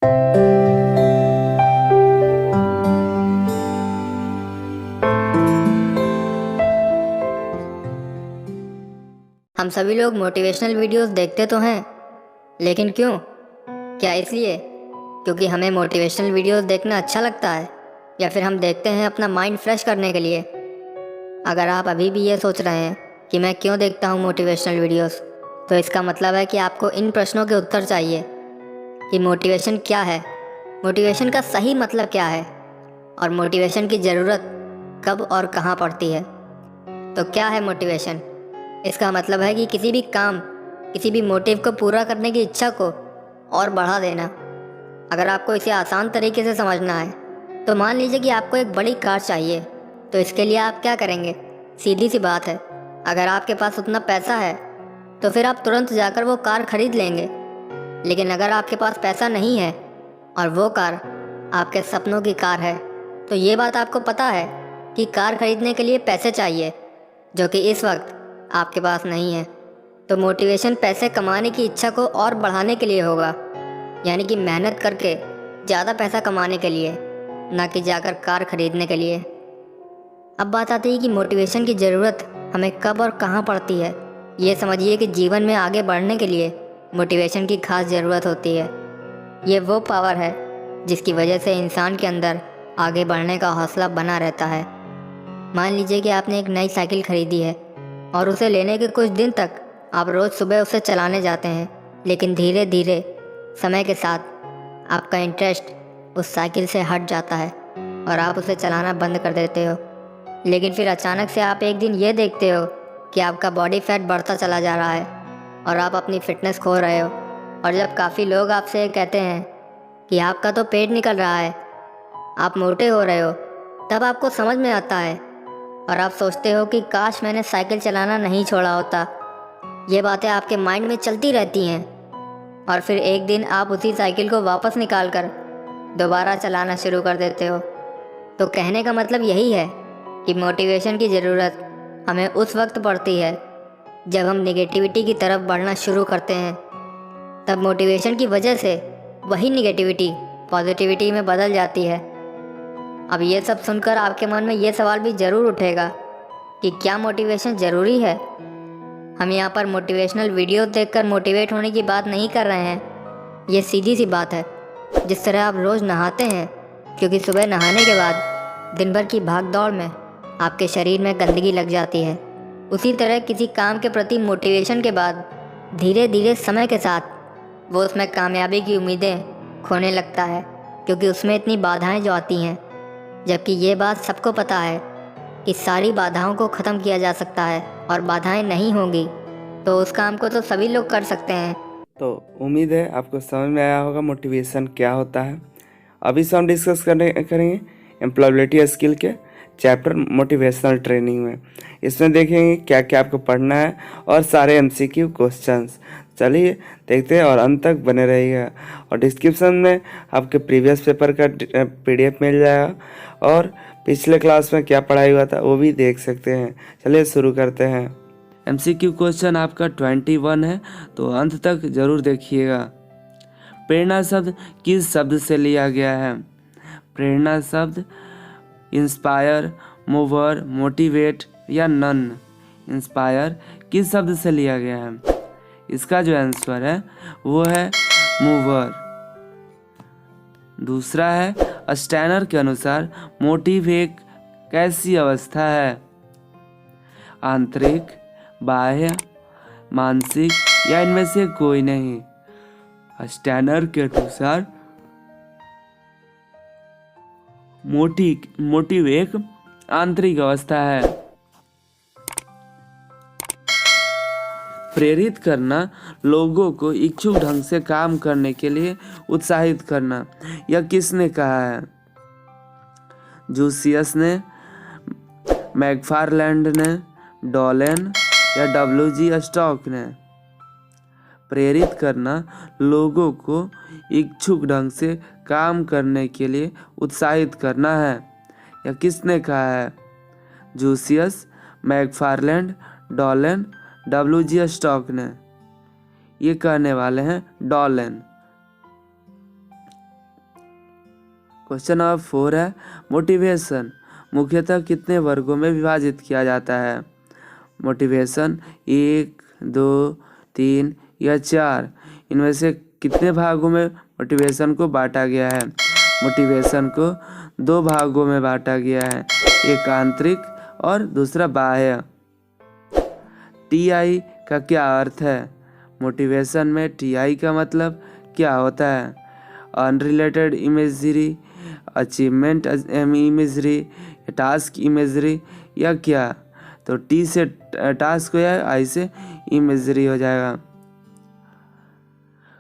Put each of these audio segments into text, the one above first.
हम सभी लोग मोटिवेशनल वीडियोस देखते तो हैं, लेकिन क्यों? क्या इसलिए क्योंकि हमें मोटिवेशनल वीडियोस देखना अच्छा लगता है, या फिर हम देखते हैं अपना माइंड फ्रेश करने के लिए? अगर आप अभी भी ये सोच रहे हैं कि मैं क्यों देखता हूँ मोटिवेशनल वीडियोस, तो इसका मतलब है कि आपको इन प्रश्नों के उत्तर चाहिए कि मोटिवेशन क्या है, मोटिवेशन का सही मतलब क्या है, और मोटिवेशन की ज़रूरत कब और कहाँ पड़ती है। तो क्या है मोटिवेशन? इसका मतलब है कि किसी भी काम, किसी भी मोटिव को पूरा करने की इच्छा को और बढ़ा देना। अगर आपको इसे आसान तरीके से समझना है, तो मान लीजिए कि आपको एक बड़ी कार चाहिए, तो इसके लिए आप क्या करेंगे? सीधी सी बात है, अगर आपके पास उतना पैसा है तो फिर आप तुरंत जाकर वो कार खरीद लेंगे। लेकिन अगर आपके पास पैसा नहीं है और वो कार आपके सपनों की कार है, तो ये बात आपको पता है कि कार खरीदने के लिए पैसे चाहिए, जो कि इस वक्त आपके पास नहीं है। तो मोटिवेशन पैसे कमाने की इच्छा को और बढ़ाने के लिए होगा, यानी कि मेहनत करके ज़्यादा पैसा कमाने के लिए, ना कि जाकर कार खरीदने के लिए। अब बात आती है कि मोटिवेशन की ज़रूरत हमें कब और कहाँ पड़ती है। ये समझिए कि जीवन में आगे बढ़ने के लिए मोटिवेशन की खास ज़रूरत होती है। ये वो पावर है जिसकी वजह से इंसान के अंदर आगे बढ़ने का हौसला बना रहता है। मान लीजिए कि आपने एक नई साइकिल खरीदी है और उसे लेने के कुछ दिन तक आप रोज़ सुबह उसे चलाने जाते हैं, लेकिन धीरे धीरे समय के साथ आपका इंटरेस्ट उस साइकिल से हट जाता है और आप उसे चलाना बंद कर देते हो। लेकिन फिर अचानक से आप एक दिन ये देखते हो कि आपका बॉडी फैट बढ़ता चला जा रहा है और आप अपनी फिटनेस खो रहे हो। और जब काफ़ी लोग आपसे कहते हैं कि आपका तो पेट निकल रहा है, आप मोटे हो रहे हो, तब आपको समझ में आता है और आप सोचते हो कि काश मैंने साइकिल चलाना नहीं छोड़ा होता। ये बातें आपके माइंड में चलती रहती हैं और फिर एक दिन आप उसी साइकिल को वापस निकाल कर दोबारा चलाना शुरू कर देते हो। तो कहने का मतलब यही है कि मोटिवेशन की ज़रूरत हमें उस वक्त पड़ती है जब हम नेगेटिविटी की तरफ बढ़ना शुरू करते हैं। तब मोटिवेशन की वजह से वही नेगेटिविटी पॉजिटिविटी में बदल जाती है। अब ये सब सुनकर आपके मन में ये सवाल भी ज़रूर उठेगा कि क्या मोटिवेशन ज़रूरी है? हम यहाँ पर मोटिवेशनल वीडियो देखकर मोटिवेट होने की बात नहीं कर रहे हैं। ये सीधी सी बात है, जिस तरह आप रोज़ नहाते हैं, क्योंकि सुबह नहाने के बाद दिन भर की भाग दौड़ में आपके शरीर में गंदगी लग जाती है, उसी तरह किसी काम के प्रति मोटिवेशन के बाद धीरे धीरे समय के साथ वो उसमें कामयाबी की उम्मीदें खोने लगता है, क्योंकि उसमें इतनी बाधाएं जो आती हैं। जबकि ये बात सबको पता है कि सारी बाधाओं को ख़त्म किया जा सकता है और बाधाएं नहीं होंगी तो उस काम को तो सभी लोग कर सकते हैं। तो उम्मीद है आपको समझ में आया होगा मोटिवेशन क्या होता है। अभी से हम डिस्कस करेंगे एम्प्लॉयबिलिटी स्किल के चैप्टर मोटिवेशनल ट्रेनिंग में। इसमें देखेंगे क्या क्या आपको पढ़ना है और सारे एमसीक्यू क्वेश्चंस। चलिए देखते हैं और अंत तक बने रहिएगा। और डिस्क्रिप्शन में आपके प्रीवियस पेपर का पीडीएफ मिल जाएगा और पिछले क्लास में क्या पढ़ाई हुआ था वो भी देख सकते हैं। चलिए शुरू करते हैं। एमसीक्यू क्वेश्चन आपका 21 है, तो अंत तक जरूर देखिएगा। प्रेरणा शब्द किस शब्द से लिया गया है? प्रेरणा शब्द इंस्पायर, मूवर, मोटिवेट या नन। इंस्पायर किस शब्द से लिया गया है? इसका जो आंसर है वो है मूवर। दूसरा है स्टैनर के अनुसार मोटिव एक कैसी अवस्था है? आंतरिक, बाह्य, मानसिक या इनमें से कोई नहीं। स्टैनर के अनुसार मोटिव एक आंतरिक अवस्था है। प्रेरित करना, लोगों को इच्छुक ढंग से काम करने के लिए उत्साहित करना। यह किसने कहा है? जूसियस ने, मैकफारलैंड ने, डॉलेन या डब्ल्यू.जी. स्टॉक ने। प्रेरित करना, लोगों को इच्छुक ढंग से काम करने के लिए उत्साहित करना है। यह किसने कहा है? जूसियस, मैकफारलैंड, डॉलेन, डब्ल्यू.जी. स्टॉक ने। ये कहने वाले हैं डॉलेन। क्वेश्चन नंबर 4 है मोटिवेशन मुख्यतः कितने वर्गों में विभाजित किया जाता है। मोटिवेशन 1, 2, 3 या 4, इनमें से कितने भागों में मोटिवेशन को बांटा गया है। मोटिवेशन को 2 भागों में बांटा गया है, एक आंतरिक और दूसरा बाह्य। टीआई का क्या अर्थ है। मोटिवेशन में टीआई का मतलब क्या होता है। Unrelated imagery, achievement imagery, task imagery या क्या। तो टी से टास्क हो जाएगा, आई से इमेजरी हो जाएगा।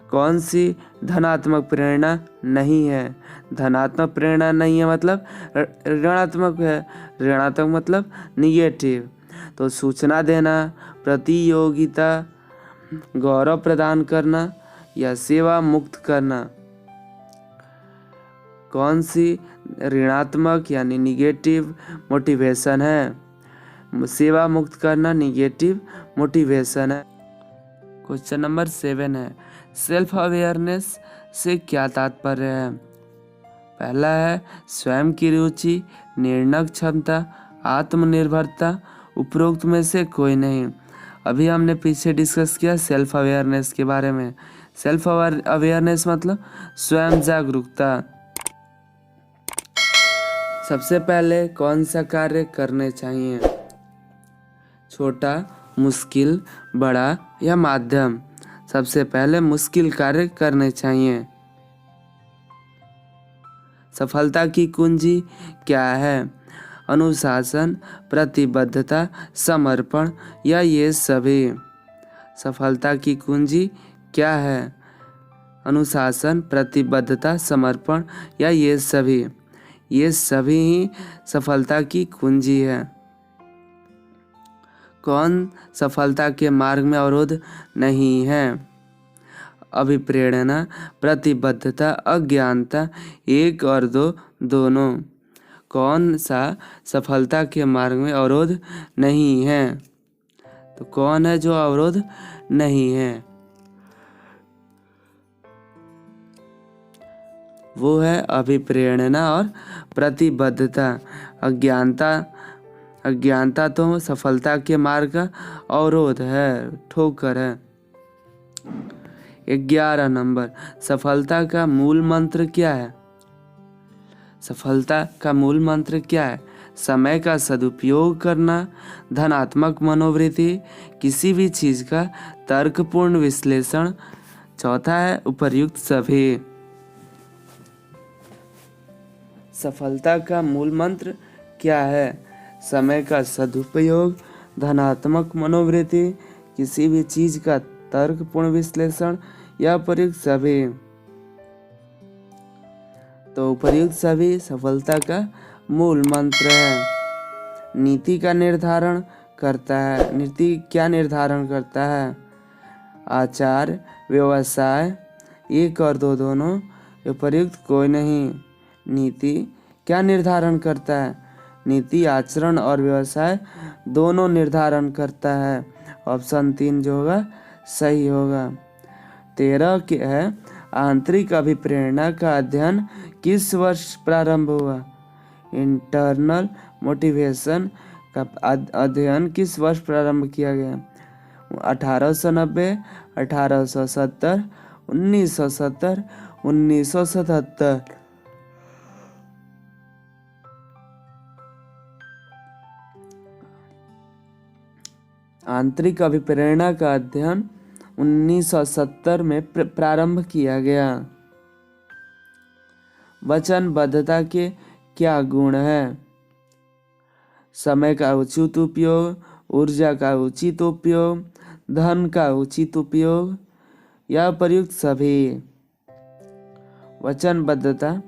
कौन सी धनात्मक प्रेरणा नहीं है। धनात्मक प्रेरणा नहीं है मतलब ऋणात्मक है। ऋणात्मक मतलब निगेटिव। तो सूचना देना, प्रतियोगिता, गौरव प्रदान करना या सेवा मुक्त करना। कौन सी ऋणात्मक यानी निगेटिव मोटिवेशन है। सेवा मुक्त करना निगेटिव मोटिवेशन है। क्वेश्चन नंबर 7 है सेल्फ अवेयरनेस से क्या तात्पर्य है। पहला है स्वयं की रुचि, निर्णय क्षमता, आत्मनिर्भरता, उपरोक्त में से कोई नहीं। अभी हमने पीछे डिस्कस किया सेल्फ अवेयरनेस के बारे में। सेल्फ अवेयरनेस मतलब स्वयं जागरूकता। सबसे पहले कौन सा कार्य करने चाहिए। छोटा, मुश्किल, बड़ा या माध्यम। सबसे पहले मुश्किल कार्य करने चाहिए। सफलता की कुंजी क्या है। अनुशासन, प्रतिबद्धता, समर्पण या ये सभी। सफलता की कुंजी क्या है। अनुशासन, प्रतिबद्धता, समर्पण या ये सभी। ये सभी ही सफलता की कुंजी है। कौन सफलता के मार्ग में अवरोध नहीं है। अभिप्रेरणा, प्रतिबद्धता, अज्ञानता, 1 और 2 दोनों। कौन सा सफलता के मार्ग में अवरोध नहीं है। तो कौन है जो अवरोध नहीं है। वो है अभिप्रेरणा और प्रतिबद्धता। अज्ञानता तो सफलता के मार्ग का अवरोध है, ठोकर है। 11 नंबर सफलता का मूल मंत्र क्या है। सफलता का मूल मंत्र क्या है। समय का सदुपयोग करना, धनात्मक मनोवृत्ति, किसी भी चीज का तर्कपूर्ण विश्लेषण। चौथा है उपर्युक्त सभी। सफलता का मूल मंत्र क्या है। समय का सदुपयोग, धनात्मक मनोवृत्ति, किसी भी चीज का तर्कपूर्ण विश्लेषण या उपर्युक्त सभी। तो उपर्युक्त सभी सफलता का मूल मंत्र है। नीति का निर्धारण करता है। नीति क्या निर्धारण करता है। आचार, व्यवसाय, 1 और 2 दोनों, उपर्युक्त कोई नहीं। नीति क्या निर्धारण करता है। नीति आचरण और व्यवसाय दोनों निर्धारण करता है। ऑप्शन 3 जो होगा सही होगा। 13 के है आंतरिक अभिप्रेरणा का अध्ययन किस वर्ष प्रारंभ हुआ। इंटरनल मोटिवेशन का अध्ययन किस वर्ष प्रारंभ किया गया। 1890, 1870, 1970, 1977। आंतरिक अभिप्रेरणा का अध्ययन 1970 में प्रारंभ किया गया। वचनबद्धता के क्या गुण है। समय का उचित उपयोग, ऊर्जा का उचित उपयोग, धन का उचित उपयोग या प्रयुक्त सभी। वचनबद्धता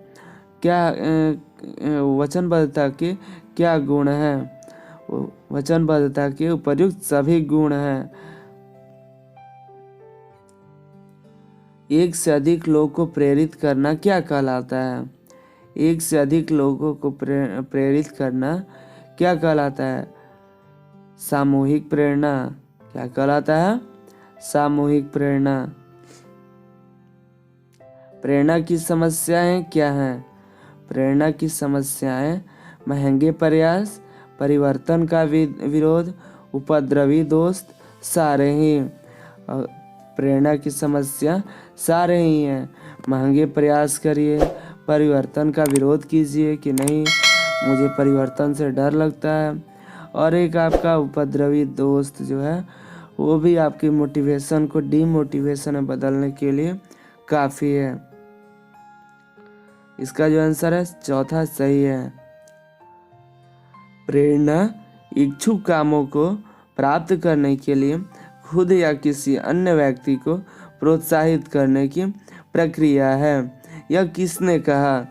के क्या गुण है। वचनबद्धता के उपर्युक्त सभी गुण हैं। एक से अधिक लोगों को प्रेरित करना क्या कहलाता है। एक से अधिक लोगों को प्रेरित करना क्या कहलाता है। सामूहिक प्रेरणा। क्या कहलाता है। सामूहिक प्रेरणा। प्रेरणा की समस्याएं क्या हैं। प्रेरणा की समस्याएं, महंगे प्रयास, परिवर्तन का विरोध, उपद्रवी दोस्त, सारे ही। प्रेरणा की समस्या सारे ही हैं। महंगे प्रयास करिए, परिवर्तन का विरोध कीजिए कि नहीं मुझे परिवर्तन से डर लगता है, और एक आपका उपद्रवी दोस्त जो है वो भी आपकी मोटिवेशन को डीमोटिवेशन में बदलने के लिए काफ़ी है। इसका जो आंसर है चौथा सही है। प्रेरणा इच्छुक कामों को प्राप्त करने के लिए खुद या किसी अन्य व्यक्ति को प्रोत्साहित करने की प्रक्रिया है। यह किसने कहा?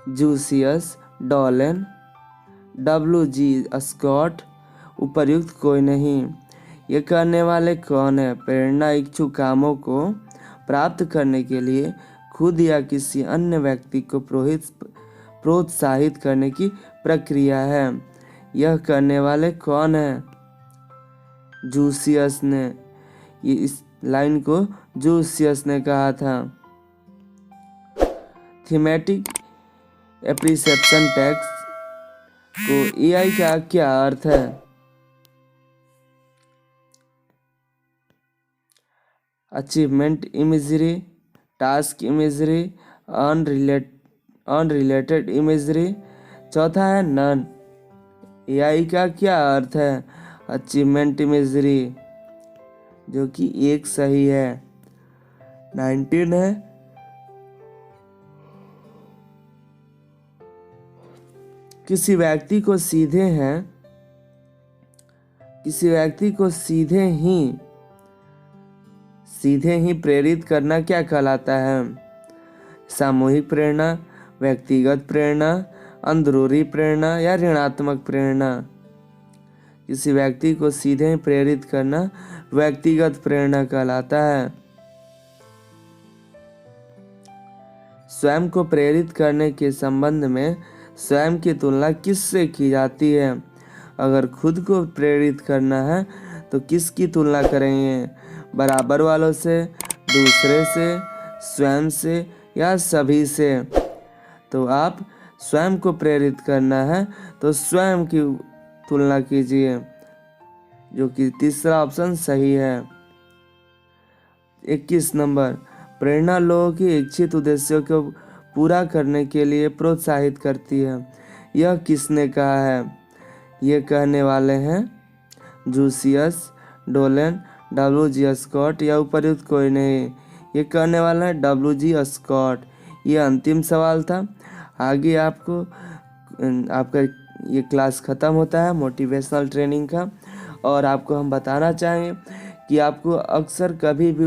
जूसियस, डॉलन, W.G. स्कॉट, उपर्युक्त कोई नहीं। ये करने वाले कौन है? प्रेरणा इच्छुक कामों को प्राप्त करने के लिए खुद या किसी अन्य व्यक्ति को प्रोत्साहित करने की प्रक्रिया है। यह करने वाले कौन है? जूसियस ने। ये इस लाइन को जूसियस ने कहा था। थीमेटिक एप्रिसिएशन टैक्स को AI का क्या अर्थ है? Achievement imagery, task imagery, unrelated imagery. चौथा है नन। AI का क्या अर्थ है? अचीवमेंट इमेजरी, जो कि एक सही है। 19 है। किसी व्यक्ति को सीधे ही प्रेरित करना क्या कहलाता है? सामूहिक प्रेरणा, व्यक्तिगत प्रेरणा, अंदरूनी प्रेरणा या ऋणात्मक प्रेरणा। किसी व्यक्ति को सीधे ही प्रेरित करना व्यक्तिगत प्रेरणा कहलाता है। स्वयं को प्रेरित करने के संबंध में स्वयं की तुलना किससे की जाती है? अगर खुद को प्रेरित करना है तो किसकी तुलना करेंगे? बराबर वालों से, दूसरे से, स्वयं से या सभी से? तो आप स्वयं को प्रेरित करना है तो स्वयं की तुलना कीजिए, जो कि तीसरा ऑप्शन सही है। 21 नंबर, प्रेरणा लोगों की इच्छित उद्देश्यों को पूरा करने के लिए प्रोत्साहित करती है। यह किसने कहा है? ये कहने वाले हैं जूसियस, डोलन, W.G. स्कॉट या उपर्युक्त कोई नहीं। ये कहने वाला है W.G. स्कॉट। ये अंतिम सवाल था। आगे आपका ये क्लास ख़त्म होता है मोटिवेशनल ट्रेनिंग का, और आपको हम बताना चाहेंगे कि आपको अक्सर कभी भी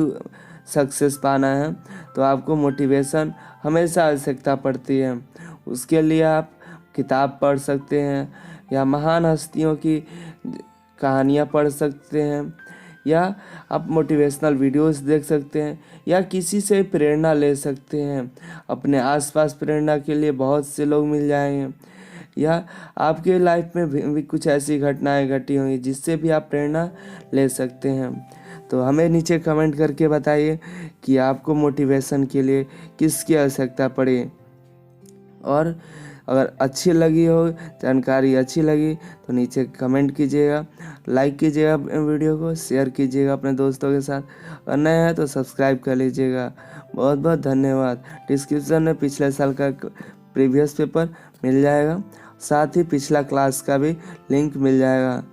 सक्सेस पाना है तो आपको मोटिवेशन हमेशा आवश्यकता पड़ती है। उसके लिए आप किताब पढ़ सकते हैं, या महान हस्तियों की कहानियाँ पढ़ सकते हैं, या आप मोटिवेशनल वीडियोस देख सकते हैं, या किसी से प्रेरणा ले सकते हैं। अपने आसपास प्रेरणा के लिए बहुत से लोग मिल जाएंगे, या आपके लाइफ में भी कुछ ऐसी घटनाएं घटी होंगी जिससे भी आप प्रेरणा ले सकते हैं। तो हमें नीचे कमेंट करके बताइए कि आपको मोटिवेशन के लिए किसकी आवश्यकता पड़ी, और अगर अच्छी लगी हो, जानकारी अच्छी लगी तो नीचे कमेंट कीजिएगा, लाइक कीजिएगा वीडियो को, शेयर कीजिएगा अपने दोस्तों के साथ, और नए हैं तो सब्सक्राइब कर लीजिएगा। बहुत बहुत धन्यवाद। डिस्क्रिप्शन में पिछले साल का प्रीवियस पेपर मिल जाएगा, साथ ही पिछला क्लास का भी लिंक मिल जाएगा।